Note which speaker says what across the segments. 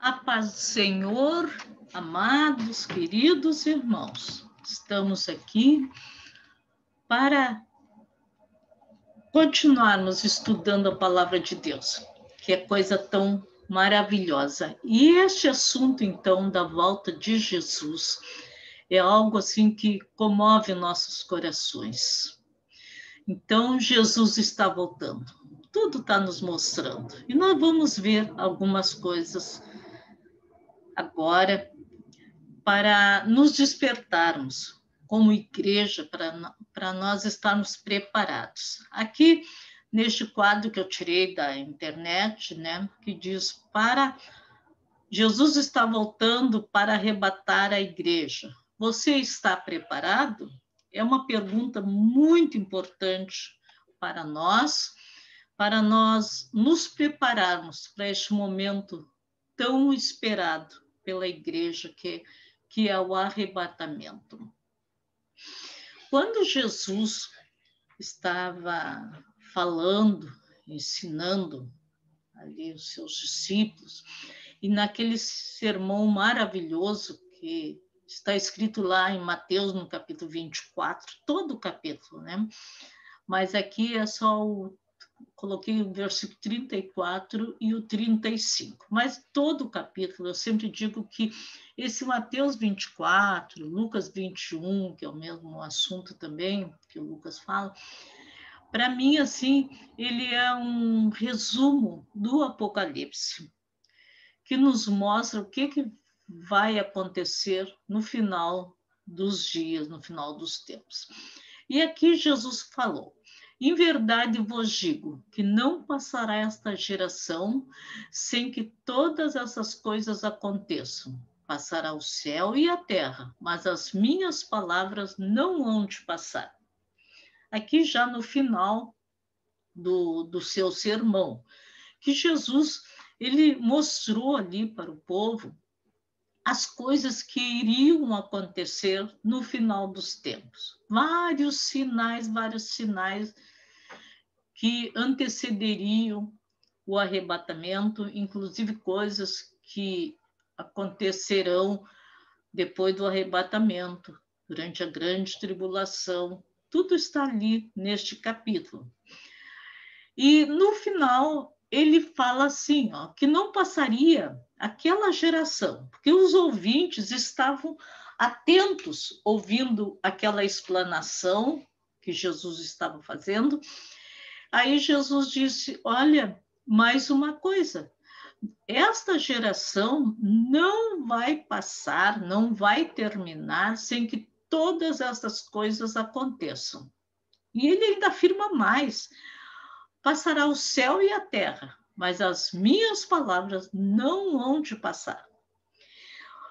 Speaker 1: A paz do Senhor, amados, queridos irmãos, estamos aqui para continuarmos estudando a palavra de Deus, que é coisa tão maravilhosa. E este assunto, então, da volta de Jesus, é algo assim que comove nossos corações. Então, Jesus está voltando. Tudo está nos mostrando. E nós vamos ver algumas coisas agora para nos despertarmos como igreja, para nós estarmos preparados. Aqui, neste quadro que eu tirei da internet, né, que diz: para Jesus está voltando para arrebatar a igreja. Você está preparado? É uma pergunta muito importante para nós nos prepararmos para este momento tão esperado pela igreja, que é o arrebatamento. Quando Jesus estava falando, ensinando ali os seus discípulos, e naquele sermão maravilhoso que está escrito lá em Mateus, no capítulo 24, todo o capítulo, né? Mas aqui é só coloquei o versículo 34 e o 35. Mas todo o capítulo, eu sempre digo que esse Mateus 24, Lucas 21, que é o mesmo assunto também, que o Lucas fala, para mim, assim, ele é um resumo do Apocalipse, que nos mostra o que vai acontecer no final dos dias, no final dos tempos. E aqui Jesus falou: em verdade vos digo que não passará esta geração sem que todas essas coisas aconteçam. Passará o céu e a terra, mas as minhas palavras não hão de passar. Aqui já no final do seu sermão, que Jesus ele mostrou ali para o povo as coisas que iriam acontecer no final dos tempos. Vários sinais que antecederiam o arrebatamento, inclusive coisas que acontecerão depois do arrebatamento, durante a grande tribulação. Tudo está ali neste capítulo. E no final ele fala assim, ó, que não passaria aquela geração, porque os ouvintes estavam atentos ouvindo aquela explanação que Jesus estava fazendo. Aí Jesus disse: olha, mais uma coisa, esta geração não vai passar, não vai terminar sem que todas essas coisas aconteçam. E ele ainda afirma mais: passará o céu e a terra, mas as minhas palavras não hão de passar.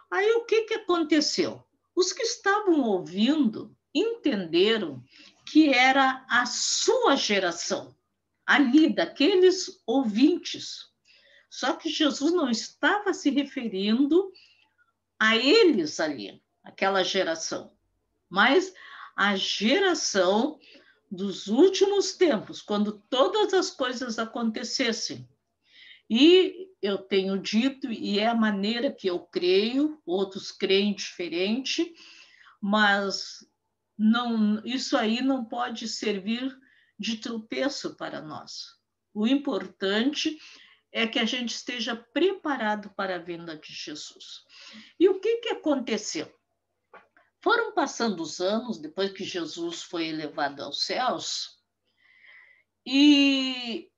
Speaker 1: Aí o que aconteceu? Os que estavam ouvindo entenderam que era a sua geração, ali, daqueles ouvintes. Só que Jesus não estava se referindo a eles ali, aquela geração, mas a geração dos últimos tempos, quando todas as coisas acontecessem. E eu tenho dito, e é a maneira que eu creio, outros creem diferente, mas não, isso aí não pode servir de tropeço para nós. O importante é que a gente esteja preparado para a vinda de Jesus. E o que aconteceu? Foram passando os anos, depois que Jesus foi elevado aos céus, e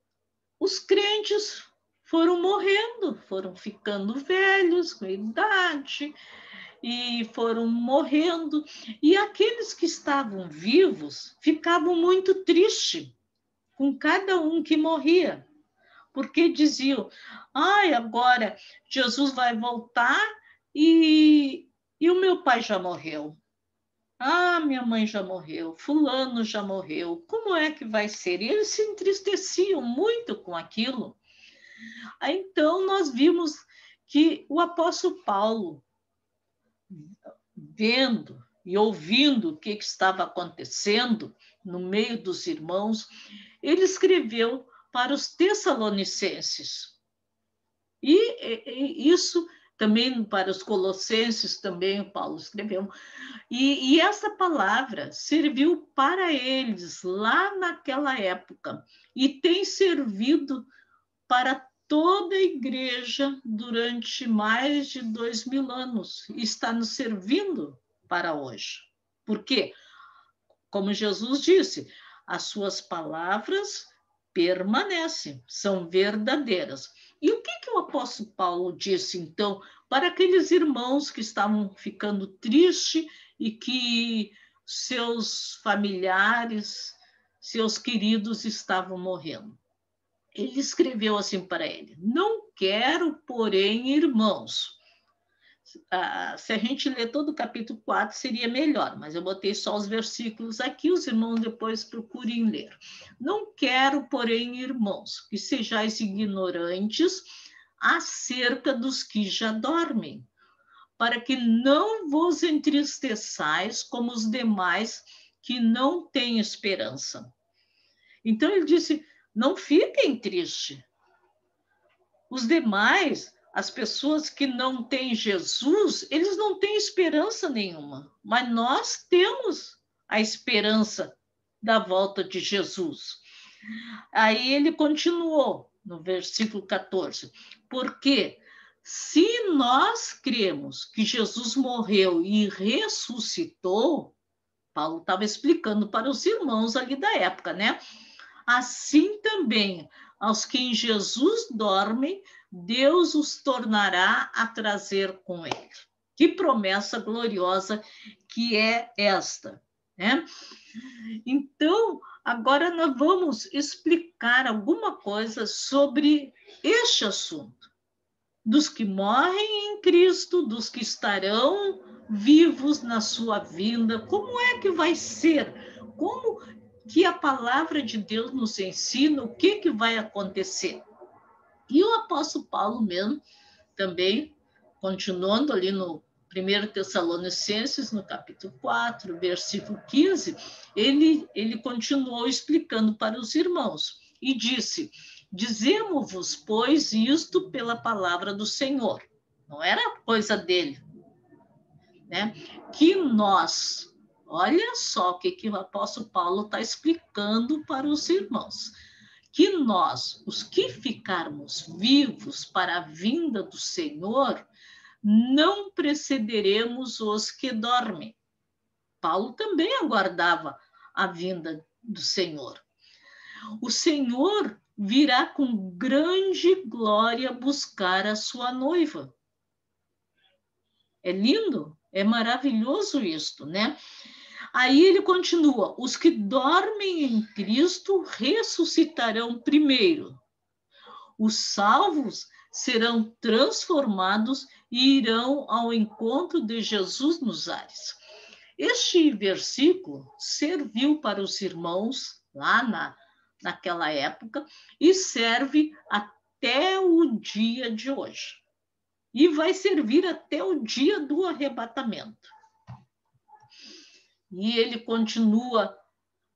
Speaker 1: os crentes foram morrendo, foram ficando velhos, com idade, e foram morrendo. E aqueles que estavam vivos ficavam muito tristes com cada um que morria, porque diziam: ai, agora Jesus vai voltar e o meu pai já morreu. Ah, minha mãe já morreu, fulano já morreu, como é que vai ser? E eles se entristeciam muito com aquilo. Aí, então, nós vimos que o apóstolo Paulo, vendo e ouvindo o que estava acontecendo no meio dos irmãos, ele escreveu para os Tessalonicenses. E isso também para os colossenses, também Paulo escreveu. E essa palavra serviu para eles lá naquela época e tem servido para toda a igreja durante mais de 2000 anos. E está nos servindo para hoje. Por quê? Como Jesus disse, as suas palavras permanecem, são verdadeiras. E o que o apóstolo Paulo disse, então, para aqueles irmãos que estavam ficando tristes e que seus familiares, seus queridos estavam morrendo? Ele escreveu assim para ele: não quero, porém, irmãos. Se a gente ler todo o capítulo 4, seria melhor, mas eu botei só os versículos aqui, os irmãos depois procurem ler. Não quero, porém, irmãos, que sejais ignorantes acerca dos que já dormem, para que não vos entristeçais como os demais que não têm esperança. Então ele disse, não fiquem tristes. Os demais, as pessoas que não têm Jesus, eles não têm esperança nenhuma. Mas nós temos a esperança da volta de Jesus. Aí ele continuou no versículo 14. Porque se nós cremos que Jesus morreu e ressuscitou, Paulo estava explicando para os irmãos ali da época, né? Assim também, aos que em Jesus dormem, Deus os tornará a trazer com ele. Que promessa gloriosa que é esta, né? Então, agora nós vamos explicar alguma coisa sobre este assunto. Dos que morrem em Cristo, dos que estarão vivos na sua vinda, como é que vai ser? Como que a palavra de Deus nos ensina o que vai acontecer? E o apóstolo Paulo mesmo, também, continuando ali no 1 Tessalonicenses, no capítulo 4, versículo 15, ele continuou explicando para os irmãos e disse: dizemos-vos, pois, isto pela palavra do Senhor. Não era coisa dele, né? Que nós, olha só o que o apóstolo Paulo está explicando para os irmãos, que nós, os que ficarmos vivos para a vinda do Senhor, não precederemos os que dormem. Paulo também aguardava a vinda do Senhor. O Senhor virá com grande glória buscar a sua noiva. É lindo, é maravilhoso isto, né? Aí ele continua: os que dormem em Cristo ressuscitarão primeiro. Os salvos serão transformados e irão ao encontro de Jesus nos ares. Este versículo serviu para os irmãos lá naquela época e serve até o dia de hoje. E vai servir até o dia do arrebatamento. E ele continua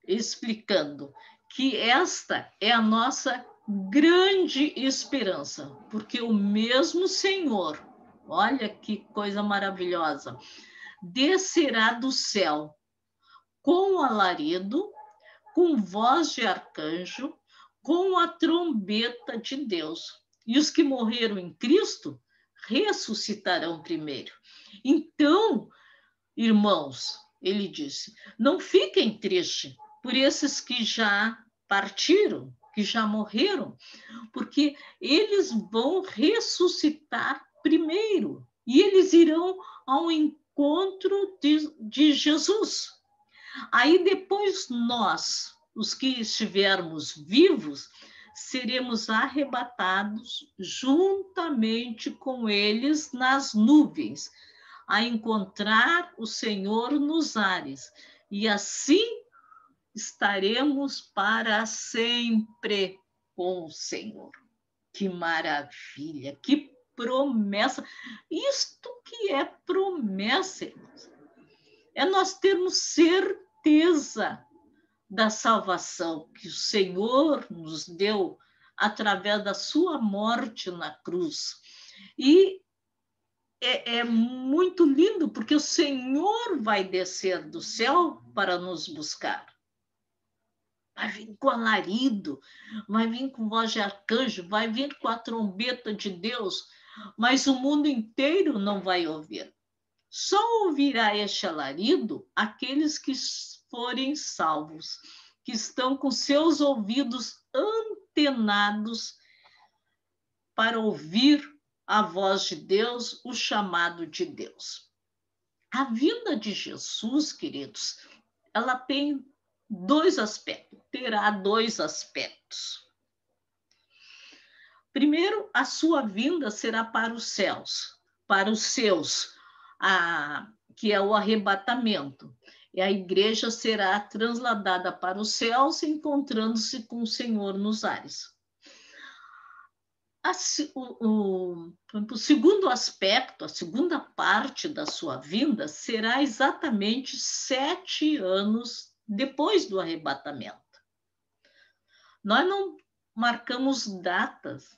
Speaker 1: explicando que esta é a nossa grande esperança, porque o mesmo Senhor, olha que coisa maravilhosa, descerá do céu com alarido, com voz de arcanjo, com a trombeta de Deus. E os que morreram em Cristo ressuscitarão primeiro. Então, irmãos, ele disse, não fiquem tristes por esses que já partiram, que já morreram, porque eles vão ressuscitar primeiro e eles irão ao encontro de Jesus. Aí depois nós, os que estivermos vivos, seremos arrebatados juntamente com eles nas nuvens, a encontrar o Senhor nos ares, e assim estaremos para sempre com o Senhor. Que maravilha, que promessa! Isto que é promessa, irmãos. É nós termos certeza da salvação que o Senhor nos deu através da sua morte na cruz. E é muito lindo, porque o Senhor vai descer do céu para nos buscar. Vai vir com alarido, vai vir com voz de arcanjo, vai vir com a trombeta de Deus, mas o mundo inteiro não vai ouvir. Só ouvirá este alarido aqueles que forem salvos, que estão com seus ouvidos antenados para ouvir a voz de Deus, o chamado de Deus. A vinda de Jesus, queridos, ela tem dois aspectos, terá dois aspectos. Primeiro, a sua vinda será para os céus, para os seus, que é o arrebatamento. E a igreja será transladada para os céus, encontrando-se com o Senhor nos ares. O segundo aspecto, a segunda parte da sua vinda, será exatamente 7 anos depois do arrebatamento. Nós não marcamos datas,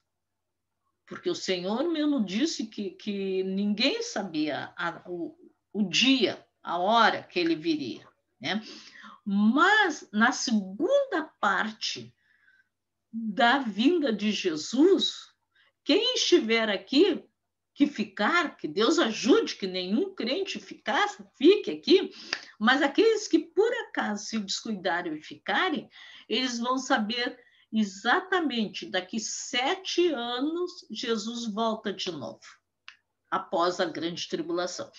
Speaker 1: porque o Senhor mesmo disse que ninguém sabia o dia, a hora que ele viria, né? Mas na segunda parte da vinda de Jesus, quem estiver aqui, que ficar, que Deus ajude que nenhum crente fique aqui, mas aqueles que por acaso se descuidarem e ficarem, eles vão saber exatamente daqui 7 anos Jesus volta de novo, após a grande tribulação.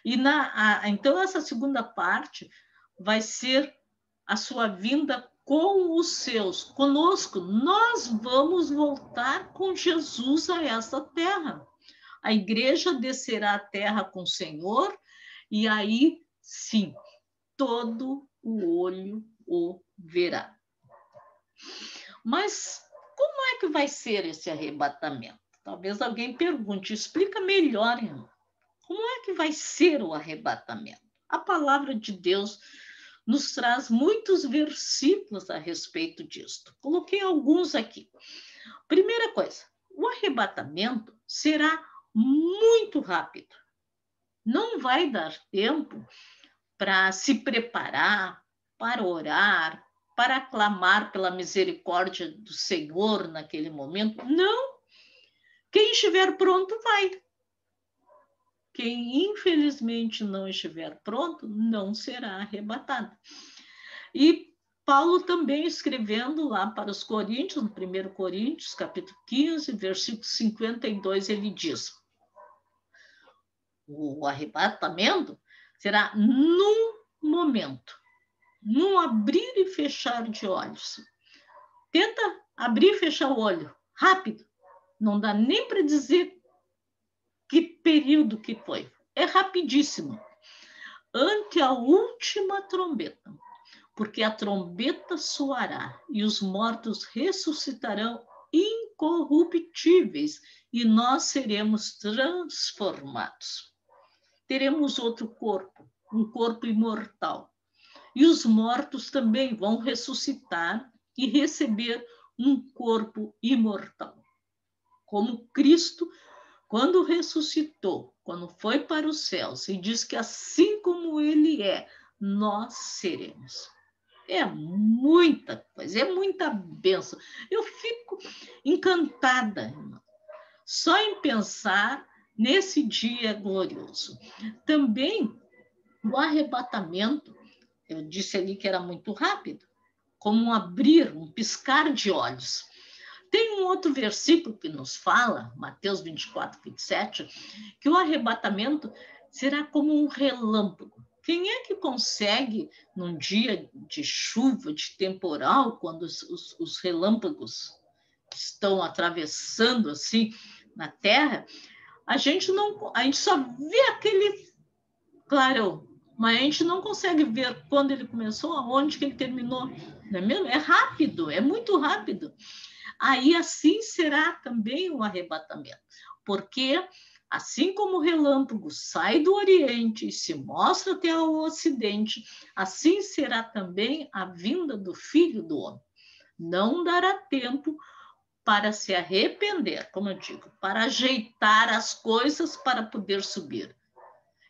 Speaker 1: E então essa segunda parte vai ser a sua vinda com os seus, conosco. Nós vamos voltar com Jesus a essa terra. A igreja descerá à terra com o Senhor, e aí, sim, todo o olho o verá. Mas como é que vai ser esse arrebatamento? Talvez alguém pergunte, explica melhor, irmão. Como é que vai ser o arrebatamento? A palavra de Deus nos traz muitos versículos a respeito disto. Coloquei alguns aqui. Primeira coisa, o arrebatamento será muito rápido. Não vai dar tempo para se preparar, para orar, para clamar pela misericórdia do Senhor naquele momento. Não. Quem estiver pronto, vai. Quem, infelizmente, não estiver pronto, não será arrebatado. E Paulo também escrevendo lá para os Coríntios, no 1 Coríntios, capítulo 15, versículo 52, ele diz: o arrebatamento será num momento, num abrir e fechar de olhos. Tenta abrir e fechar o olho, rápido. Não dá nem para dizer que período que foi. É rapidíssimo. Ante a última trombeta, porque a trombeta soará e os mortos ressuscitarão incorruptíveis e nós seremos transformados. Teremos outro corpo, um corpo imortal. E os mortos também vão ressuscitar e receber um corpo imortal. Como Cristo, quando ressuscitou, quando foi para os céus, e diz que assim como ele é, nós seremos. É muita coisa, é muita bênção. Eu fico encantada, irmão, só em pensar nesse dia glorioso. Também o arrebatamento, eu disse ali que era muito rápido, como um abrir, um piscar de olhos. Tem um outro versículo que nos fala, Mateus 24, 27, que o arrebatamento será como um relâmpago. Quem é que consegue, num dia de chuva, de temporal, quando os relâmpagos estão atravessando assim na terra, a gente só vê aquele clarão, mas a gente não consegue ver quando ele começou, aonde que ele terminou. Não é mesmo? É rápido, é muito rápido. Aí assim será também o arrebatamento, porque assim como o relâmpago sai do Oriente e se mostra até o Ocidente, assim será também a vinda do Filho do Homem. Não dará tempo para se arrepender, como eu digo, para ajeitar as coisas para poder subir.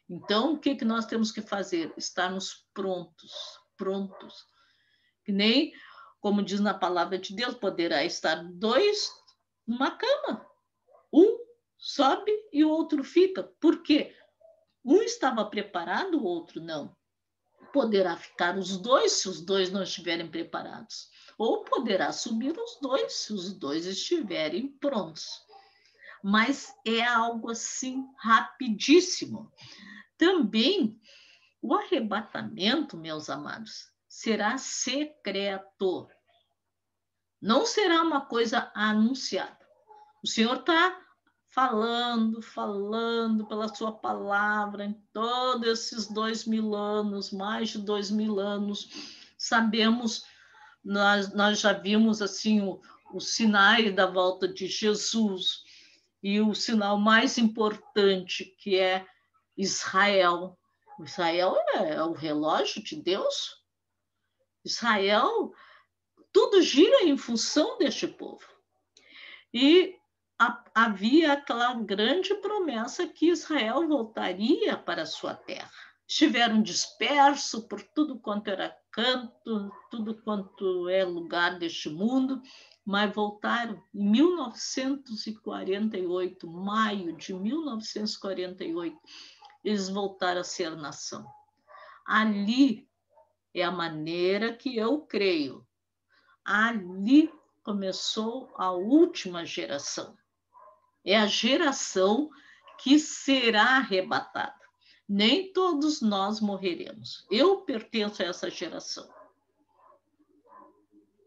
Speaker 1: Então, o que nós temos que fazer? Estarmos prontos. Que nem, como diz na palavra de Deus, poderá estar 2 numa cama. Um sobe e o outro fica. Por quê? Um estava preparado, o outro não. Poderá ficar os dois, se os dois não estiverem preparados. Ou poderá subir os dois, se os dois estiverem prontos. Mas é algo assim rapidíssimo. Também, o arrebatamento, meus amados, será secreto. Não será uma coisa anunciada. O Senhor está falando pela sua palavra em todos esses 2000 anos, mais de 2000 anos. Sabemos, nós já vimos assim os sinais da volta de Jesus, e o sinal mais importante, que é Israel. Israel é o relógio de Deus. Israel, tudo gira em função deste povo. E havia aquela grande promessa que Israel voltaria para a sua terra. Estiveram dispersos por tudo quanto era canto, tudo quanto é lugar deste mundo, mas voltaram em 1948, maio de 1948, eles voltaram a ser nação. Ali é a maneira que eu creio. Ali começou a última geração. É a geração que será arrebatada. Nem todos nós morreremos. Eu pertenço a essa geração.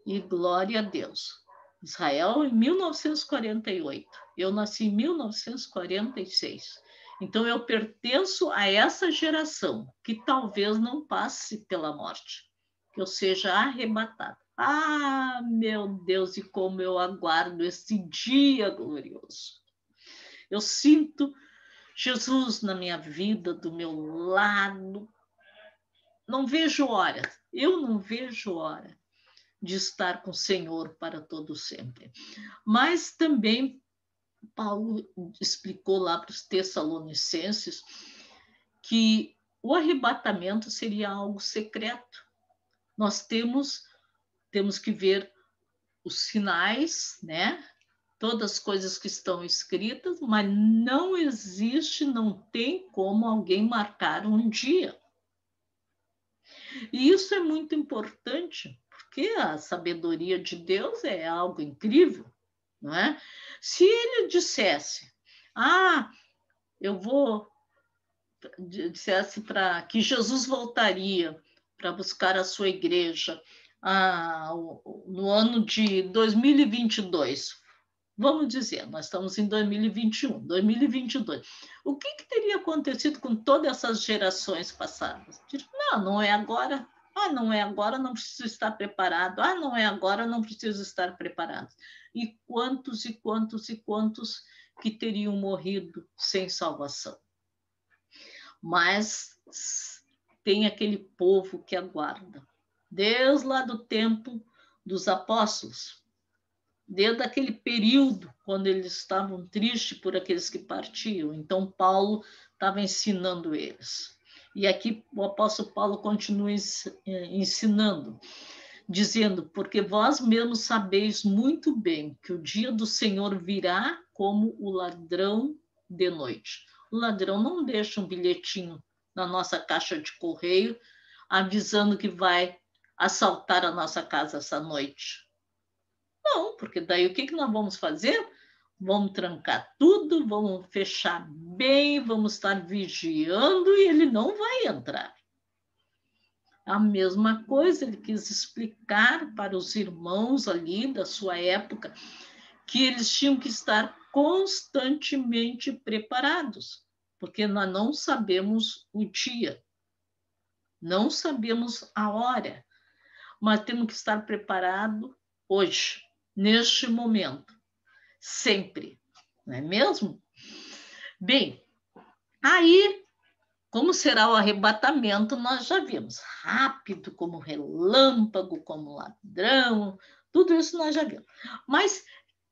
Speaker 1: E glória a Deus. Israel em 1948. Eu nasci em 1946. Então eu pertenço a essa geração que talvez não passe pela morte, que eu seja arrebatado. Ah, meu Deus, e como eu aguardo esse dia glorioso. Eu sinto Jesus na minha vida, do meu lado. Não vejo hora, eu não vejo hora de estar com o Senhor para todo sempre. Mas também Paulo explicou lá para os Tessalonicenses que o arrebatamento seria algo secreto. Nós temos que ver os sinais, né? Todas as coisas que estão escritas, mas não existe, não tem como alguém marcar um dia. E isso é muito importante, porque a sabedoria de Deus é algo incrível, não é? Se ele dissesse, dissesse para que Jesus voltaria para buscar a sua igreja no ano de 2022, vamos dizer, nós estamos em 2021, 2022. O que teria acontecido com todas essas gerações passadas? Não é agora. Não é agora, não preciso estar preparado. Não é agora, não preciso estar preparado. E quantos que teriam morrido sem salvação? Mas tem aquele povo que aguarda. Desde lá do tempo dos apóstolos, desde aquele período, quando eles estavam tristes por aqueles que partiam. Então, Paulo estava ensinando eles. E aqui o apóstolo Paulo continua ensinando, dizendo, porque vós mesmos sabeis muito bem que o dia do Senhor virá como o ladrão de noite. O ladrão não deixa um bilhetinho na nossa caixa de correio avisando que vai assaltar a nossa casa essa noite. Não, porque daí o que nós vamos fazer? Vamos trancar tudo, vamos fechar bem, vamos estar vigiando e ele não vai entrar. A mesma coisa, ele quis explicar para os irmãos ali da sua época que eles tinham que estar constantemente preparados, porque nós não sabemos o dia, não sabemos a hora, mas temos que estar preparados hoje, neste momento, sempre, não é mesmo? Bem, aí, como será o arrebatamento, nós já vimos. Rápido, como relâmpago, como ladrão, tudo isso nós já vimos. Mas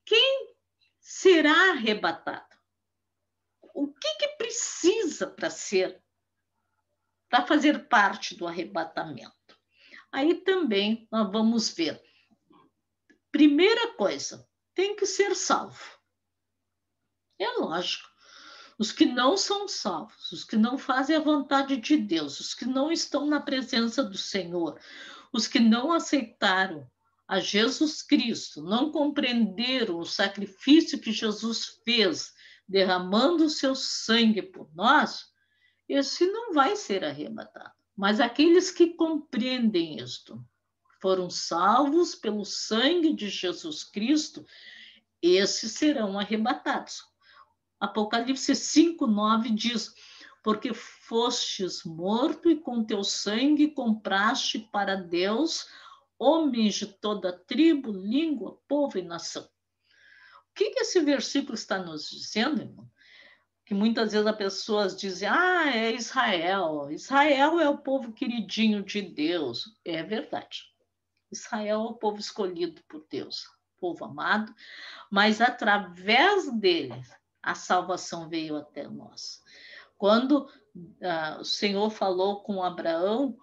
Speaker 1: quem será arrebatado? O que precisa para fazer parte do arrebatamento? Aí também nós vamos ver. Primeira coisa, tem que ser salvo. É lógico. Os que não são salvos, os que não fazem a vontade de Deus, os que não estão na presença do Senhor, os que não aceitaram a Jesus Cristo, não compreenderam o sacrifício que Jesus fez, derramando o seu sangue por nós, esse não vai ser arrebatado. Mas aqueles que compreendem isto, foram salvos pelo sangue de Jesus Cristo, esses serão arrebatados. Apocalipse 5:9 diz: porque fostes morto e com teu sangue compraste para Deus homens de toda tribo, língua, povo e nação. O que esse versículo está nos dizendo, irmão? Que muitas vezes as pessoas dizem, é Israel. Israel é o povo queridinho de Deus. É verdade. Israel é o povo escolhido por Deus, povo amado, mas através deles a salvação veio até nós. Quando o Senhor falou com Abraão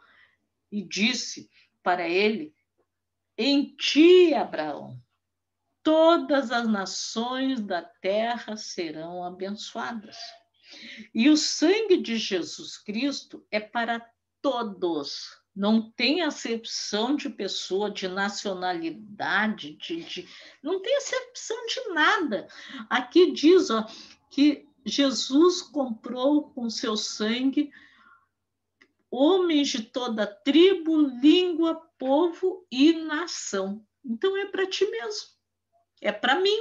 Speaker 1: e disse para ele, em ti, Abraão, todas as nações da terra serão abençoadas. E o sangue de Jesus Cristo é para todos. Não tem acepção de pessoa, de nacionalidade, não tem acepção de nada. Aqui diz que Jesus comprou com seu sangue homens de toda tribo, língua, povo e nação. Então é para ti mesmo, é para mim,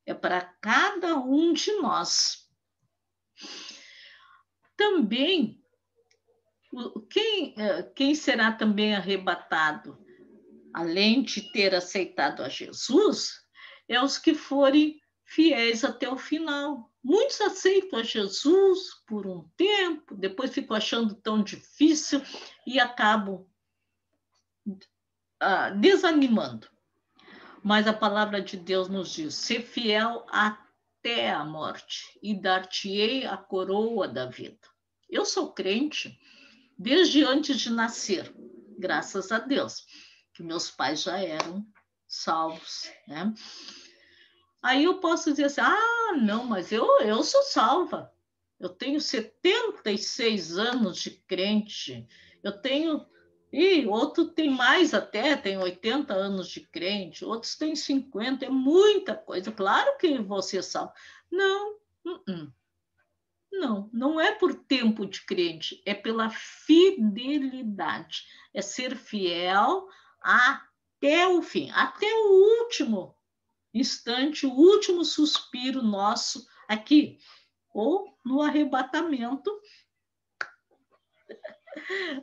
Speaker 1: é para cada um de nós. Também, quem será também arrebatado, além de ter aceitado a Jesus, é os que forem fiéis até o final. Muitos aceitam a Jesus por um tempo, depois ficam achando tão difícil e acabam desanimando. Mas a palavra de Deus nos diz, ser fiel até a morte e dar-te-ei a coroa da vida. Eu sou crente desde antes de nascer, graças a Deus, que meus pais já eram salvos, né? Aí eu posso dizer assim, não, mas eu sou salva. Eu tenho 76 anos de crente. Eu tenho... E outro tem mais até, tem 80 anos de crente. Outros têm 50. É muita coisa. Claro que você salva. Não, não é por tempo de crente. É pela fidelidade. É ser fiel até o fim. Até o último instante, o último suspiro nosso aqui, ou no arrebatamento,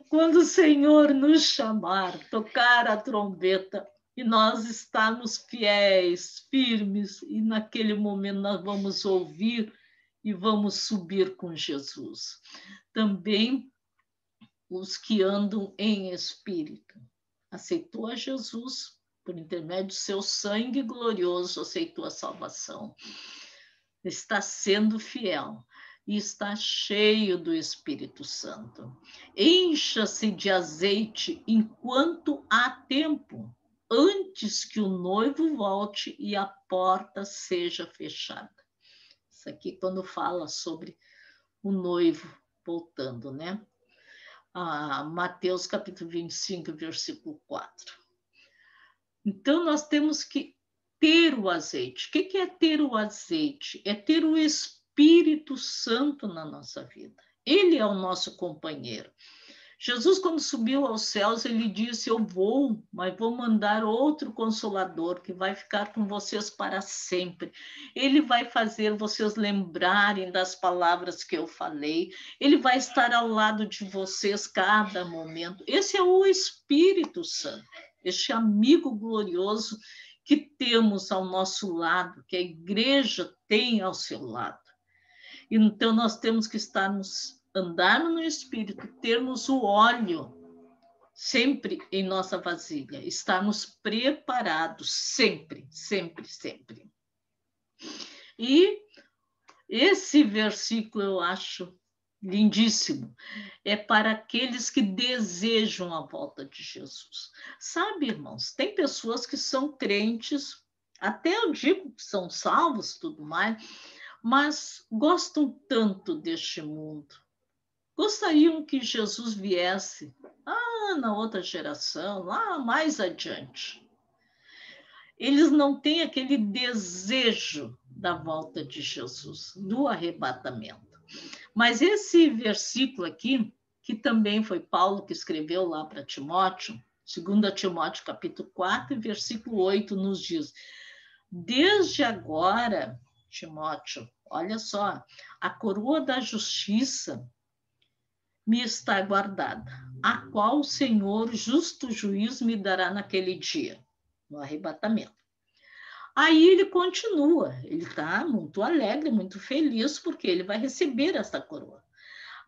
Speaker 1: quando o Senhor nos chamar, tocar a trombeta e nós estarmos fiéis, firmes, e naquele momento nós vamos ouvir e vamos subir com Jesus. Também os que andam em espírito. Aceitou a Jesus, por intermédio do seu sangue glorioso, aceitou a salvação. Está sendo fiel e está cheio do Espírito Santo. Encha-se de azeite enquanto há tempo, antes que o noivo volte e a porta seja fechada. Isso aqui quando fala sobre o noivo voltando, né? Mateus capítulo 25, versículo 4. Então, nós temos que ter o azeite. O que é ter o azeite? É ter o Espírito Santo na nossa vida. Ele é o nosso companheiro. Jesus, quando subiu aos céus, ele disse, eu vou, mas vou mandar outro Consolador que vai ficar com vocês para sempre. Ele vai fazer vocês lembrarem das palavras que eu falei. Ele vai estar ao lado de vocês cada momento. Esse é o Espírito Santo. Este amigo glorioso que temos ao nosso lado, que a igreja tem ao seu lado. Então, nós temos que andar no Espírito, termos o óleo sempre em nossa vasilha, estarmos preparados, sempre, sempre, sempre. E esse versículo eu acho lindíssimo. É para aqueles que desejam a volta de Jesus. Sabe, irmãos, tem pessoas que são crentes, até eu digo que são salvos, tudo mais, mas gostam tanto deste mundo. Gostariam que Jesus viesse na outra geração, lá mais adiante. Eles não têm aquele desejo da volta de Jesus, do arrebatamento. Mas esse versículo aqui, que também foi Paulo que escreveu lá para Timóteo, 2 Timóteo capítulo 4, versículo 8, nos diz: desde agora, Timóteo, olha só, a coroa da justiça me está guardada, a qual o Senhor, justo juiz, me dará naquele dia, no arrebatamento. Aí ele continua, ele está muito alegre, muito feliz, porque ele vai receber essa coroa.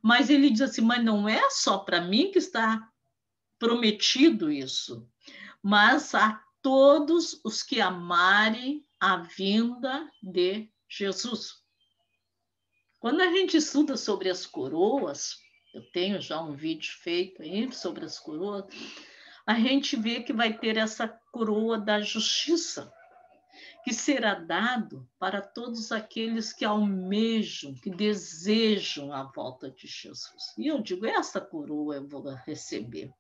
Speaker 1: Mas ele diz assim, mas não é só para mim que está prometido isso, mas a todos os que amarem a vinda de Jesus. Quando a gente estuda sobre as coroas, eu tenho já um vídeo feito aí sobre as coroas, a gente vê que vai ter essa coroa da justiça, que será dado para todos aqueles que almejam, que desejam a volta de Jesus. E eu digo, essa coroa eu vou receber,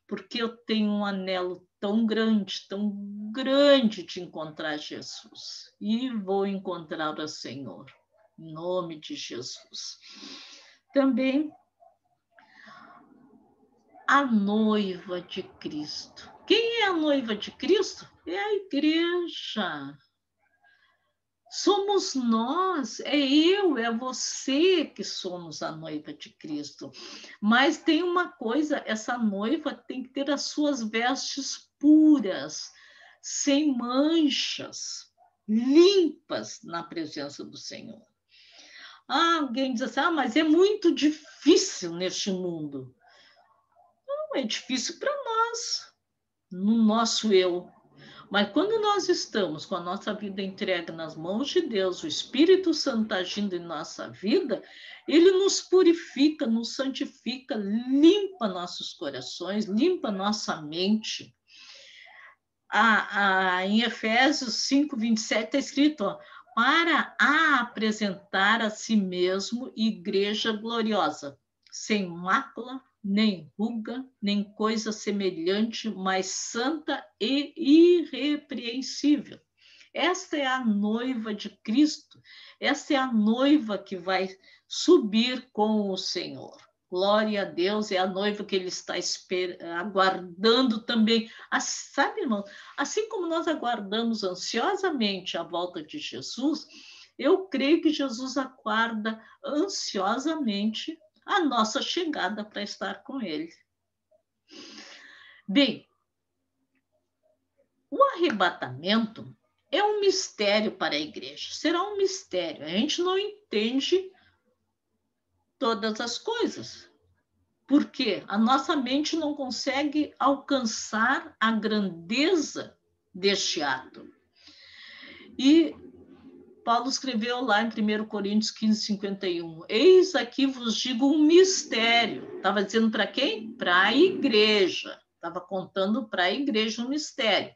Speaker 1: porque eu tenho um anelo tão grande de encontrar Jesus. E vou encontrar o Senhor, em nome de Jesus. Também a noiva de Cristo. Quem é a noiva de Cristo? É a igreja. Somos nós, é eu, é você que somos a noiva de Cristo. Mas tem uma coisa, essa noiva tem que ter as suas vestes puras, sem manchas, limpas na presença do Senhor. Alguém diz assim, mas é muito difícil neste mundo. Não é difícil para nós, no nosso eu. Mas quando nós estamos com a nossa vida entregue nas mãos de Deus, o Espírito Santo agindo em nossa vida, ele nos purifica, nos santifica, limpa nossos corações, limpa nossa mente. Em Efésios 5, 27 está escrito, para apresentar a si mesmo igreja gloriosa, sem mácula, nem ruga, nem coisa semelhante, mas santa e irrepreensível. Esta é a noiva de Cristo, esta é a noiva que vai subir com o Senhor. Glória a Deus, é a noiva que ele está aguardando também. Sabe, irmão, assim como nós aguardamos ansiosamente a volta de Jesus, eu creio que Jesus aguarda ansiosamente a nossa chegada para estar com ele. Bem, o arrebatamento é um mistério para a igreja. Será um mistério. A gente não entende todas as coisas. Porque a nossa mente não consegue alcançar a grandeza deste ato. E Paulo escreveu lá em 1 Coríntios 15, 51, eis aqui vos digo um mistério. Estava dizendo para quem? Para a igreja. Estava contando para a igreja um mistério.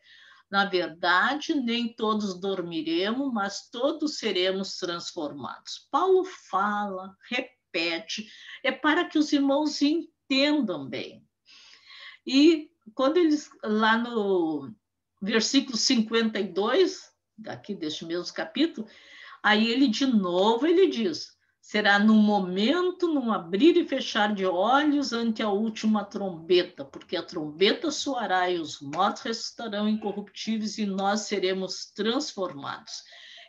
Speaker 1: Na verdade, nem todos dormiremos, mas todos seremos transformados. Paulo fala, repete, é para que os irmãos entendam bem. E quando eles, lá no versículo 52, daqui deste mesmo capítulo, aí ele de novo ele diz, será num momento, num abrir e fechar de olhos ante a última trombeta, porque a trombeta soará e os mortos ressuscitarão incorruptíveis e nós seremos transformados.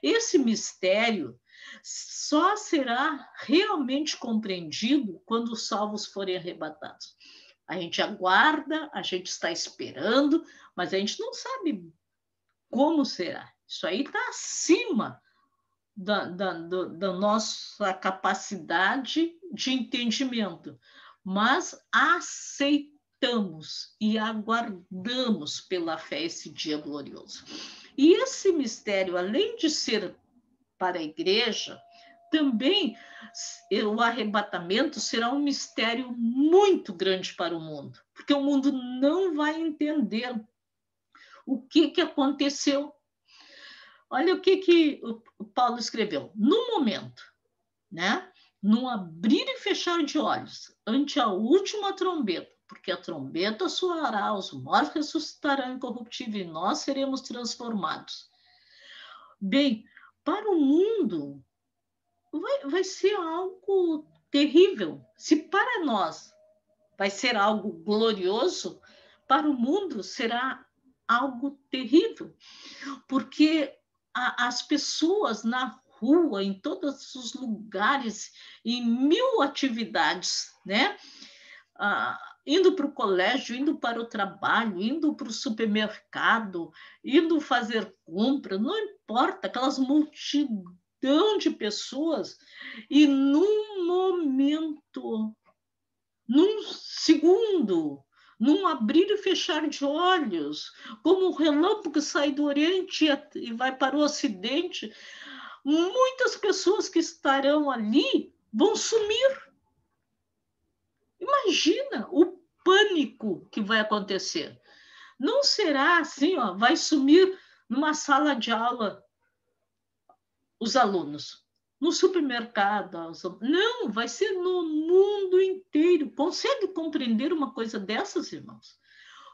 Speaker 1: Esse mistério só será realmente compreendido quando os salvos forem arrebatados. A gente aguarda, a gente está esperando, mas a gente não sabe como será. Isso aí está acima da nossa capacidade de entendimento, mas aceitamos e aguardamos pela fé esse dia glorioso. E esse mistério, além de ser para a igreja, também o arrebatamento será um mistério muito grande para o mundo, porque o mundo não vai entender o que aconteceu. Olha o que o Paulo escreveu. No momento, né? Num abrir e fechar de olhos, ante a última trombeta, porque a trombeta soará, os mortos ressuscitarão incorruptível e nós seremos transformados. Bem, para o mundo vai ser algo terrível. Se para nós vai ser algo glorioso, para o mundo será algo terrível, porque as pessoas na rua, em todos os lugares, em mil atividades, né? Indo para o colégio, indo para o trabalho, indo para o supermercado, indo fazer compra, não importa, aquelas multidão de pessoas, e num momento, num segundo, num abrir e fechar de olhos, como o relâmpago sai do Oriente e vai para o Ocidente, muitas pessoas que estarão ali vão sumir. Imagina o pânico que vai acontecer. Não será assim, ó, vai sumir numa sala de aula os alunos, no supermercado. Não, vai ser no mundo inteiro. Consegue compreender uma coisa dessas, irmãos?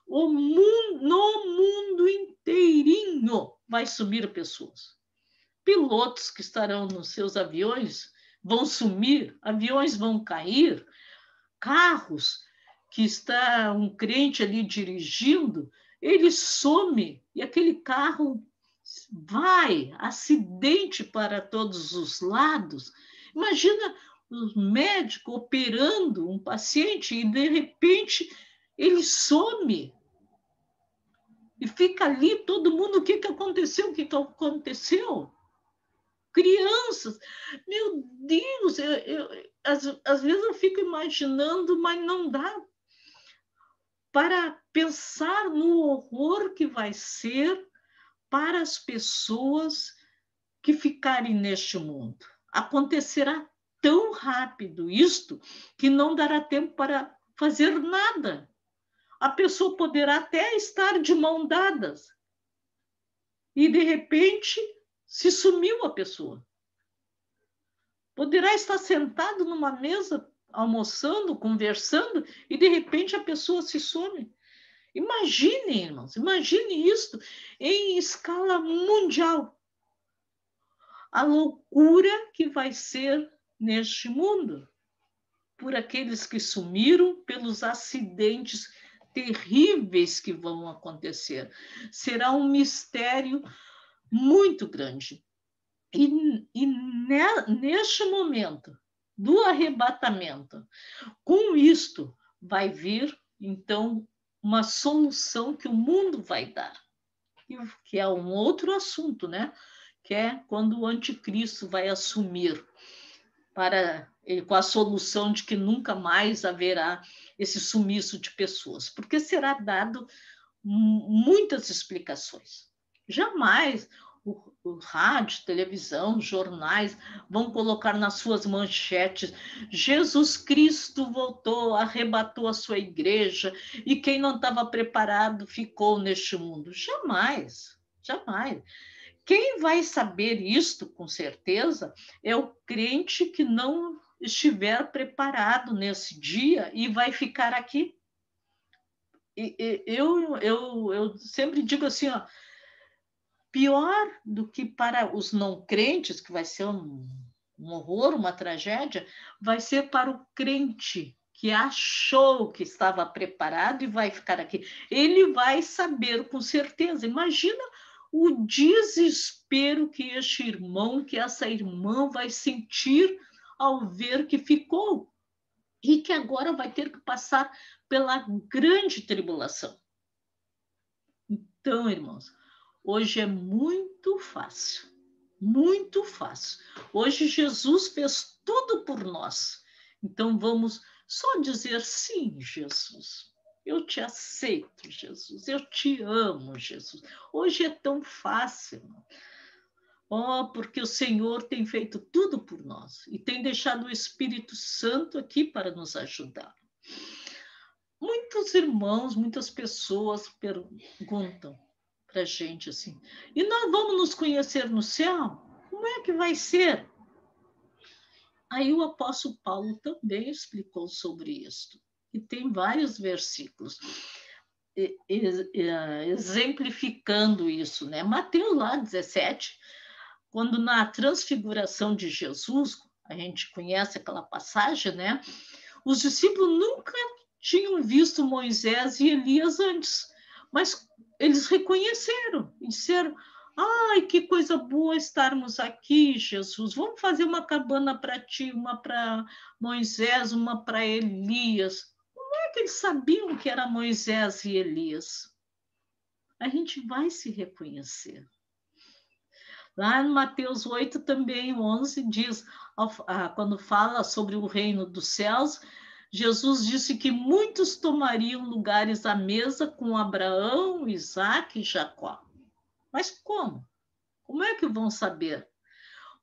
Speaker 1: No mundo inteirinho vai sumir pessoas. Pilotos que estarão nos seus aviões vão sumir, aviões vão cair, carros que está um crente ali dirigindo, ele some e aquele carro vai, acidente para todos os lados. Imagina o médico operando um paciente e, de repente, ele some. E fica ali todo mundo, o que aconteceu? O que aconteceu? Crianças, meu Deus, às vezes eu fico imaginando, mas não dá para pensar no horror que vai ser para as pessoas que ficarem neste mundo. Acontecerá tão rápido isto que não dará tempo para fazer nada. A pessoa poderá até estar de mão dadas e, de repente, se sumiu a pessoa. Poderá estar sentado numa mesa, almoçando, conversando, e, de repente, a pessoa se some. Imagine, irmãos, imagine isso em escala mundial. A loucura que vai ser neste mundo, por aqueles que sumiram, pelos acidentes terríveis que vão acontecer. Será um mistério muito grande. E neste momento do arrebatamento, com isto vai vir, então, uma solução que o mundo vai dar, que é um outro assunto, né? Que é quando o anticristo vai assumir com a solução de que nunca mais haverá esse sumiço de pessoas, porque será dado muitas explicações. Jamais o rádio, televisão, jornais vão colocar nas suas manchetes: Jesus Cristo voltou, arrebatou a sua igreja e quem não estava preparado ficou neste mundo. Jamais, jamais. Quem vai saber isto, com certeza, é o crente que não estiver preparado nesse dia e vai ficar aqui. Eu sempre digo assim, ó, pior do que para os não crentes, que vai ser um horror, uma tragédia, vai ser para o crente que achou que estava preparado e vai ficar aqui. Ele vai saber com certeza. Imagina o desespero que este irmão, que essa irmã vai sentir ao ver que ficou e que agora vai ter que passar pela grande tribulação. Então, irmãos, hoje é muito fácil, muito fácil. Hoje Jesus fez tudo por nós. Então vamos só dizer sim, Jesus. Eu te aceito, Jesus. Eu te amo, Jesus. Hoje é tão fácil. Oh, porque o Senhor tem feito tudo por nós e tem deixado o Espírito Santo aqui para nos ajudar. Muitos irmãos, muitas pessoas perguntam para a gente assim, e nós vamos nos conhecer no céu? Como é que vai ser? Aí o apóstolo Paulo também explicou sobre isso. E tem vários versículos exemplificando isso, né? Mateus lá, 17, quando na transfiguração de Jesus, a gente conhece aquela passagem, né? Os discípulos nunca tinham visto Moisés e Elias antes, mas eles reconheceram e disseram: ai, que coisa boa estarmos aqui, Jesus. Vamos fazer uma cabana para ti, uma para Moisés, uma para Elias. Como é que eles sabiam que era Moisés e Elias? A gente vai se reconhecer. Lá no Mateus 8, também, 11, diz, quando fala sobre o reino dos céus, Jesus disse que muitos tomariam lugares à mesa com Abraão, Isaque e Jacó. Mas como? Como é que vão saber?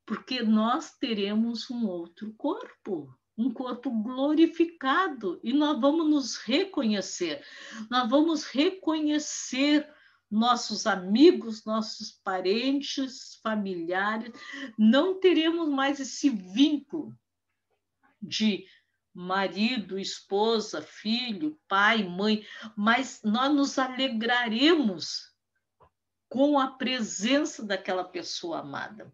Speaker 1: Porque nós teremos um outro corpo, um corpo glorificado, e nós vamos nos reconhecer. Nós vamos reconhecer nossos amigos, nossos parentes, familiares. Não teremos mais esse vínculo de marido, esposa, filho, pai, mãe, mas nós nos alegraremos com a presença daquela pessoa amada.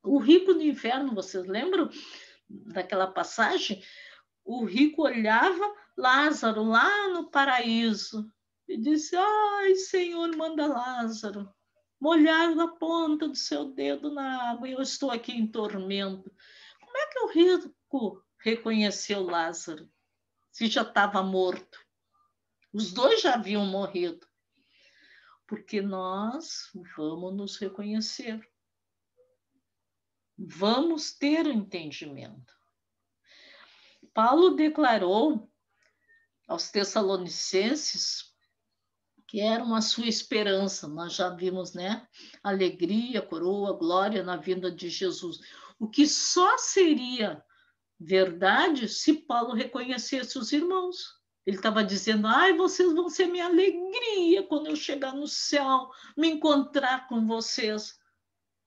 Speaker 1: O rico no inferno, vocês lembram daquela passagem? O rico olhava Lázaro lá no paraíso e disse: ai, Senhor, manda Lázaro molhar a ponta do seu dedo na água, e eu estou aqui em tormento. Como é que o rico reconheceu Lázaro se já estava morto? Os dois já haviam morrido. Porque nós vamos nos reconhecer. Vamos ter o entendimento. Paulo declarou aos Tessalonicenses que era a sua esperança. Nós já vimos, né? Alegria, coroa, glória na vinda de Jesus. O que só seria verdade se Paulo reconhecesse os irmãos. Ele estava dizendo: ai, vocês vão ser minha alegria quando eu chegar no céu, me encontrar com vocês.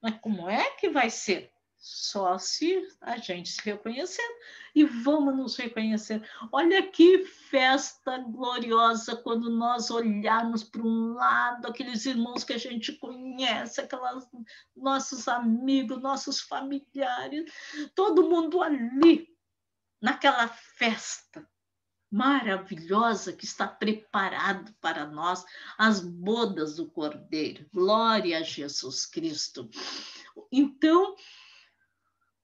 Speaker 1: Mas como é que vai ser? Só se a gente se reconhecer. E vamos nos reconhecer. Olha que festa gloriosa quando nós olharmos para um lado, aqueles irmãos que a gente conhece, aquelas, nossos amigos, nossos familiares, todo mundo ali, naquela festa maravilhosa que está preparado para nós, as bodas do Cordeiro. Glória a Jesus Cristo. Então,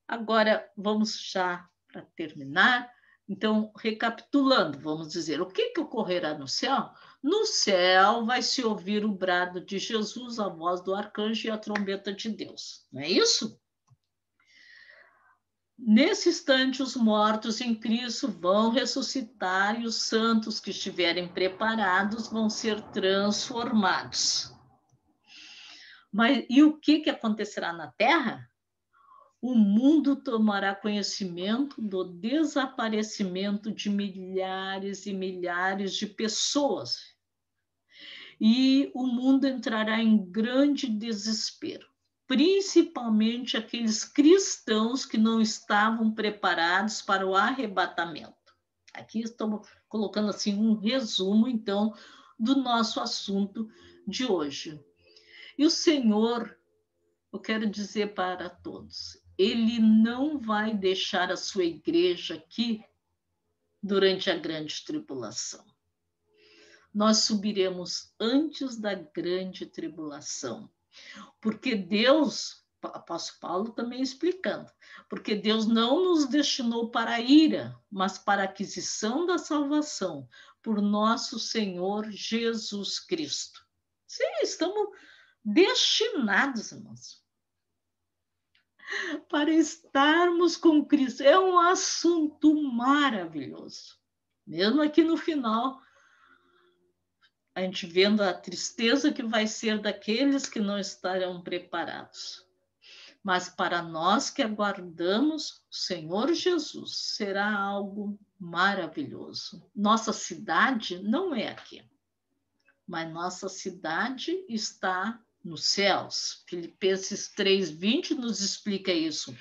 Speaker 1: agora vamos já para terminar. Então, recapitulando, vamos dizer, o que ocorrerá no céu? No céu vai se ouvir o brado de Jesus, a voz do arcanjo e a trombeta de Deus. Não é isso? Nesse instante, os mortos em Cristo vão ressuscitar e os santos que estiverem preparados vão ser transformados. Mas e o que acontecerá na Terra? O mundo tomará conhecimento do desaparecimento de milhares e milhares de pessoas. E o mundo entrará em grande desespero, principalmente aqueles cristãos que não estavam preparados para o arrebatamento. Aqui estamos colocando assim um resumo, então, do nosso assunto de hoje. E o Senhor, eu quero dizer para todos, Ele não vai deixar a sua igreja aqui durante a grande tribulação. Nós subiremos antes da grande tribulação. Porque Deus, apóstolo Paulo também explicando, porque Deus não nos destinou para a ira, mas para a aquisição da salvação por nosso Senhor Jesus Cristo. Sim, estamos destinados, irmãos, para estarmos com Cristo. É um assunto maravilhoso. Mesmo aqui no final, a gente vendo a tristeza que vai ser daqueles que não estarão preparados. Mas para nós que aguardamos o Senhor Jesus, será algo maravilhoso. Nossa cidade não é aqui, mas nossa cidade está nos céus. Filipenses 3:20 nos explica isso.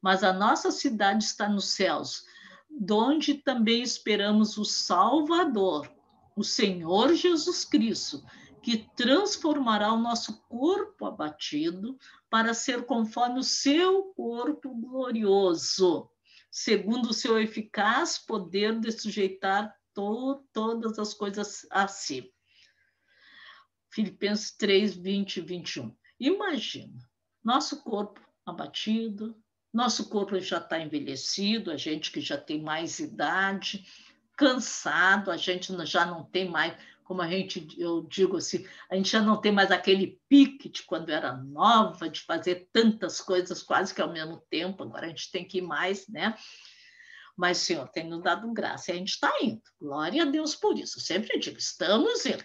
Speaker 1: Mas a nossa cidade está nos céus, donde também esperamos o Salvador, o Senhor Jesus Cristo, que transformará o nosso corpo abatido para ser conforme o seu corpo glorioso, segundo o seu eficaz poder de sujeitar todas as coisas a si. Filipenses 3:20 e 21. Imagina, nosso corpo abatido, nosso corpo já está envelhecido, a gente que já tem mais idade, cansado, a gente já não tem mais, como eu digo assim, a gente já não tem mais aquele pique de quando era nova, de fazer tantas coisas quase que ao mesmo tempo, agora a gente tem que ir mais, né? Mas o Senhor tem nos dado graça e a gente está indo. Glória a Deus por isso. Eu sempre digo, estamos indo.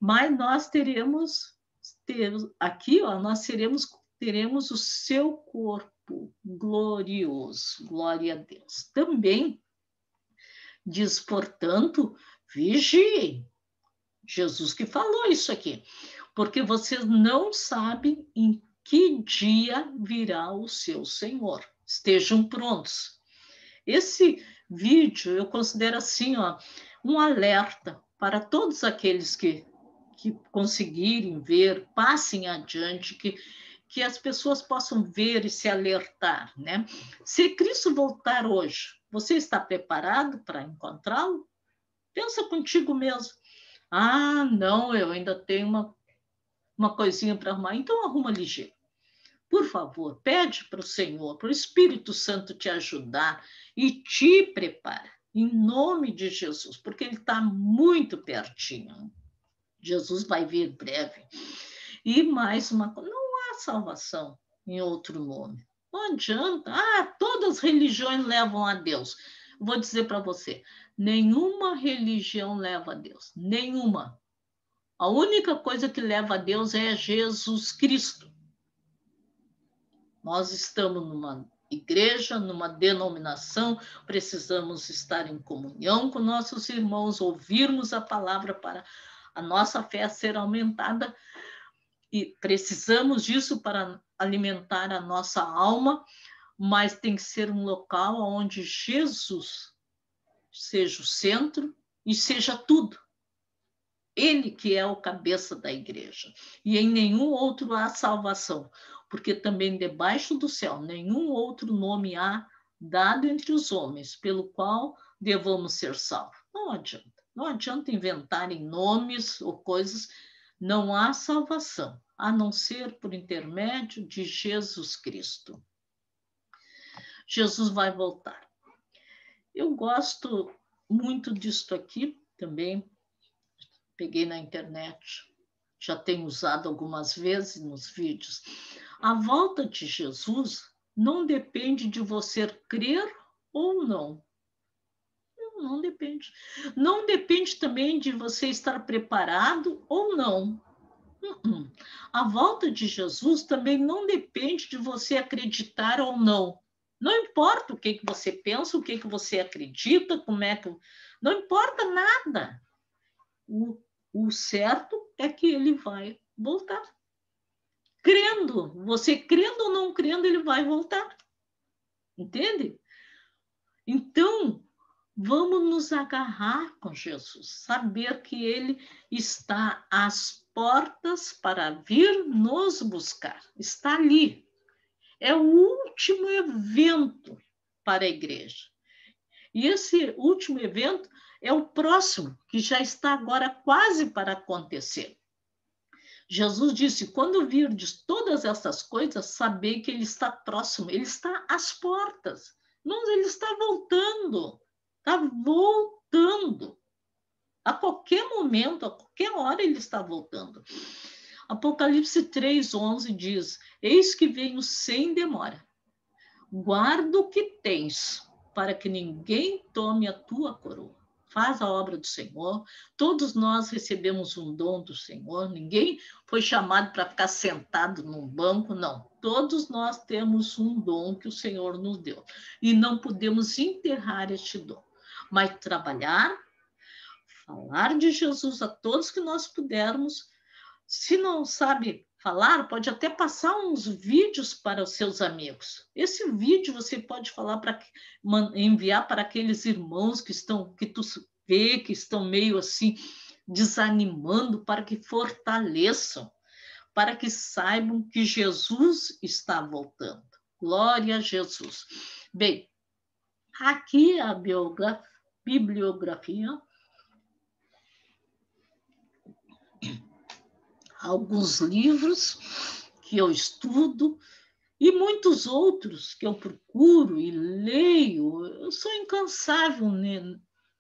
Speaker 1: Mas nós aqui, ó, nós teremos o seu corpo glorioso. Glória a Deus. Também diz, portanto, vigiem. Jesus que falou isso aqui. Porque vocês não sabem em que dia virá o seu Senhor. Estejam prontos. Esse vídeo eu considero assim, ó, um alerta para todos aqueles que conseguirem ver, passem adiante, que as pessoas possam ver e se alertar, né? Se Cristo voltar hoje, você está preparado para encontrá-lo? Pensa contigo mesmo. Ah, não, eu ainda tenho uma coisinha para arrumar. Então arruma ligeiro. Por favor, pede para o Senhor, para o Espírito Santo te ajudar e te prepara, em nome de Jesus, porque ele está muito pertinho. Jesus vai vir breve. E mais uma coisa, não há salvação em outro nome. Não adianta. Ah, todas as religiões levam a Deus. Vou dizer para você, nenhuma religião leva a Deus. Nenhuma. A única coisa que leva a Deus é Jesus Cristo. Nós estamos numa igreja, numa denominação, precisamos estar em comunhão com nossos irmãos, ouvirmos a palavra para a nossa fé ser aumentada, e precisamos disso para alimentar a nossa alma, mas tem que ser um local onde Jesus seja o centro e seja tudo. Ele que é o cabeça da igreja. E em nenhum outro há salvação, porque também debaixo do céu nenhum outro nome há dado entre os homens pelo qual devamos ser salvos. Não adianta. Não adianta inventarem nomes ou coisas. Não há salvação, a não ser por intermédio de Jesus Cristo. Jesus vai voltar. Eu gosto muito disto aqui também. Peguei na internet, já tenho usado algumas vezes nos vídeos. A volta de Jesus não depende de você crer ou não. Não depende. Não depende também de você estar preparado ou não. A volta de Jesus também não depende de você acreditar ou não. Não importa o que você pensa, o que você acredita, como é que... Não importa nada. O certo é que ele vai voltar. Crendo, você crendo ou não crendo, ele vai voltar. Entende? Então, vamos nos agarrar com Jesus, saber que ele está às portas para vir nos buscar. Está ali. É o último evento para a igreja. E esse último evento é o próximo, que já está agora quase para acontecer. Jesus disse, quando virdes todas essas coisas, sabei que ele está próximo, ele está às portas. Não, ele está voltando. Está voltando. A qualquer momento, a qualquer hora ele está voltando. Apocalipse 3:11 diz, eis que venho sem demora. Guarda o que tens, para que ninguém tome a tua coroa. faz a obra do Senhor, todos nós recebemos um dom do Senhor, ninguém foi chamado para ficar sentado num banco, não. Todos nós temos um dom que o Senhor nos deu e não podemos enterrar este dom, mas trabalhar, falar de Jesus a todos que nós pudermos. Se não sabe falar, pode até passar uns vídeos para os seus amigos. Esse vídeo você pode falar para enviar para aqueles irmãos que tu vê que estão meio assim desanimando, para que fortaleçam, para que saibam que Jesus está voltando. Glória a Jesus. Bem, aqui a bibliografia, alguns livros que eu estudo e muitos outros que eu procuro e leio. Eu sou incansável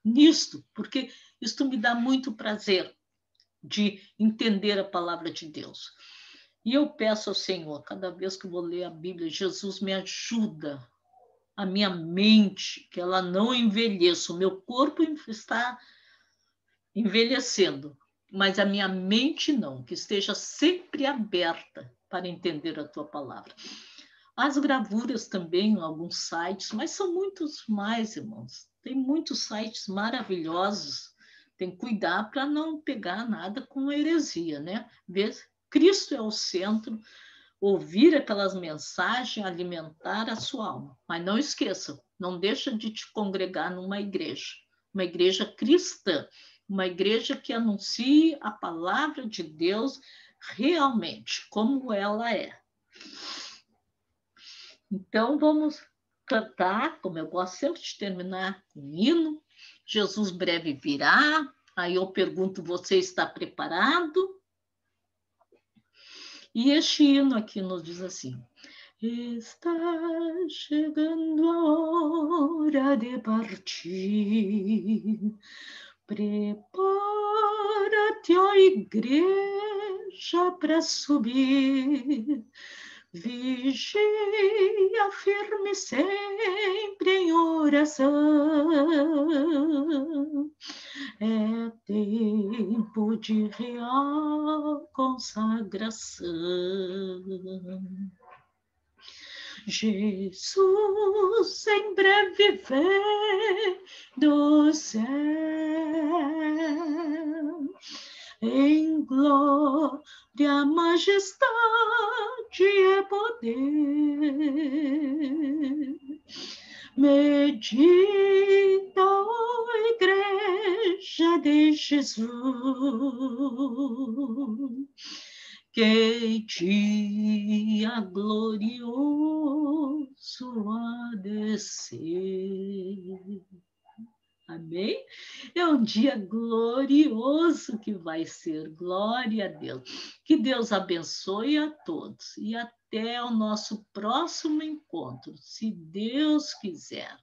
Speaker 1: nisto, porque isto me dá muito prazer de entender a palavra de Deus. E eu peço ao Senhor, cada vez que eu vou ler a Bíblia, Jesus me ajuda, a minha mente, que ela não envelheça. O meu corpo está envelhecendo, mas a minha mente não, que esteja sempre aberta para entender a tua palavra. As gravuras também em alguns sites, mas são muitos mais, irmãos. Tem muitos sites maravilhosos. Tem que cuidar para não pegar nada com heresia, né? Cristo é o centro, ouvir aquelas mensagens, alimentar a sua alma. Mas não esqueça, não deixa de te congregar numa igreja cristã, uma igreja que anuncie a palavra de Deus realmente, como ela é. Então, vamos cantar, como eu gosto sempre de terminar com um hino. Jesus breve virá. Aí eu pergunto, você está preparado? E este hino aqui nos diz assim: está chegando a hora de partir. Prepara-te, ó igreja, para subir. Vigia firme sempre em oração. É tempo de real consagração. Jesus em breve vem do céu, em glória, majestade e poder. Medita, ó igreja de Jesus, que dia glorioso a descer. Amém? É um dia glorioso que vai ser. Glória a Deus. Que Deus abençoe a todos e até o nosso próximo encontro, se Deus quiser.